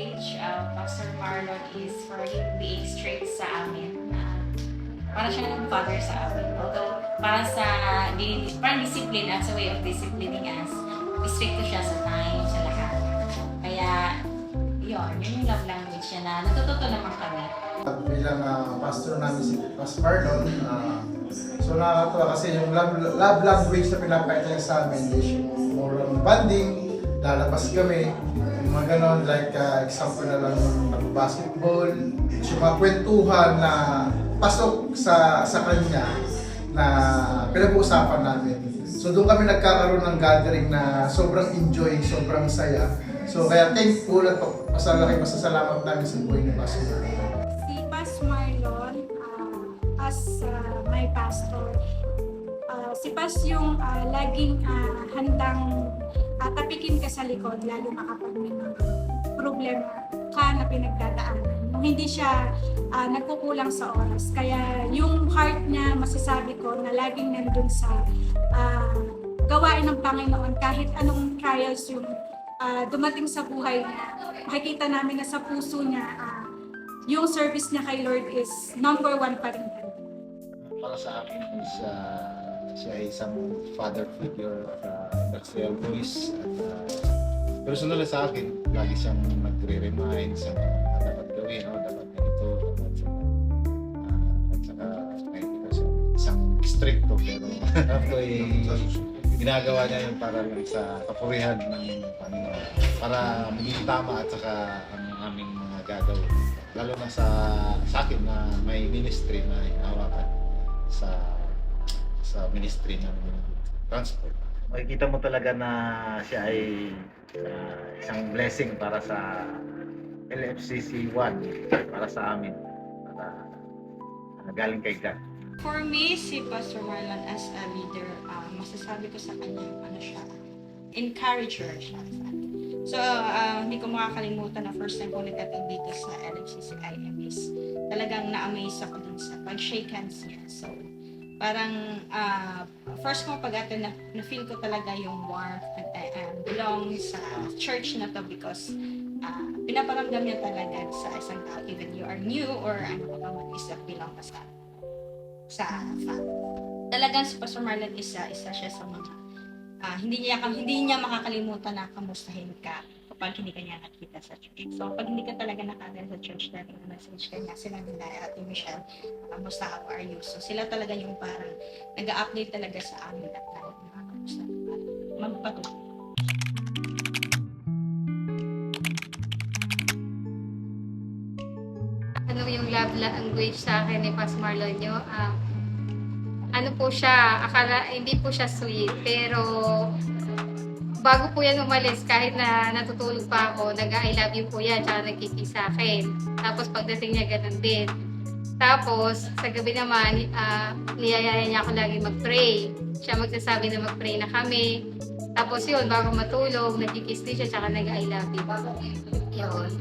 language, Pastor Marlon is for him being strict sa amin. Para siya ng father sa amin. Although, para sa parang discipline as a way of disciplining us, strict ko siya sa time, sa lahat. Kaya, yun yung love language niya na natututo naman kami. Bilang pastor namin si Pastor Marlon, so nakakatuwa kasi yung love language na pinapakita niya sa amin is more on bonding, lalabas kami, yung mga ganon, like example na lang yung basketball, yung mga kwentuhan na pasok sa kanya na pinag-uusapan namin. So doon kami nagkakaroon ng gathering na sobrang enjoying, sobrang saya. So kaya thankful at masasalamat namin sa buhay ni Pastor Marlon. Si Pastor Marlon, as my pastor, si Pas yung laging handang tapikin ka sa likod, lalo na kapag may mga problema ka na pinagdadaanan. Hindi siya nagkukulang sa oras. Kaya yung heart niya, masasabi ko, na laging nandun sa gawain ng Panginoon. Kahit anong trials yung dumating sa buhay niya, makikita namin na sa puso niya, yung service niya kay Lord is number 1 pa rin. Para sa akin is siya ay isang father figure at industrial voice at personal na sa akin, lagi siyang nagre-remind sa mga dapat gawin, dapat ganito, dapat at saka nakikita siya isang stricto pero ito ay ginagawa niya yun para lang sa kapurihan ng Panginoon, para maging tama at saka ang aming mga gagawin. Lalo na sa akin na may ministry na hinahawakan sa ministry ng transport. Makikita mo talaga na siya ay isang blessing para sa LFCC 1, para sa amin, para galing kay God. For me, si Pastor Marlon as a leader, masasabi ko sa kanya, siya, encourager siya. So, hindi ko makakalimutan na first time ko nag-attend dito sa LFCC IMS. Talagang na-amaze ako dun sa pag-shake hands niya. So, parang first ko pag-attend na-feel ko talaga yung warmth and belong sa church na to because pinaparamdam niya talaga sa isang tao, even you are new or ano ka man is that belong ka sa family. Talagang si Pastor Marlon isa siya sa mga hindi niya makakalimutan na kamustahin ka kapag hindi ka niya nakita sa church. So, pag hindi ka talaga nakita sa church, dahil message ka niya, sila nila, Ate Michelle, kamusta, how are you? So, sila talaga yung parang nag-update talaga sa amin at kamusta. Magpatuloy. Ano yung love language sa akin ni Pastor Marlon nyo? Ano po siya, hindi po siya sweet, pero bago po yan umalis, kahit na natutulog pa ako, nag-I love you po yan, tsaka nagkikis sa akin. Tapos pagdating niya, ganun din. Tapos, sa gabi naman, niyayaya niya ako lagi mag-pray. Siya magsasabi na mag-pray na kami. Tapos yun, bago matulog, nagkikis din siya, tsaka nag-I love you. Yun.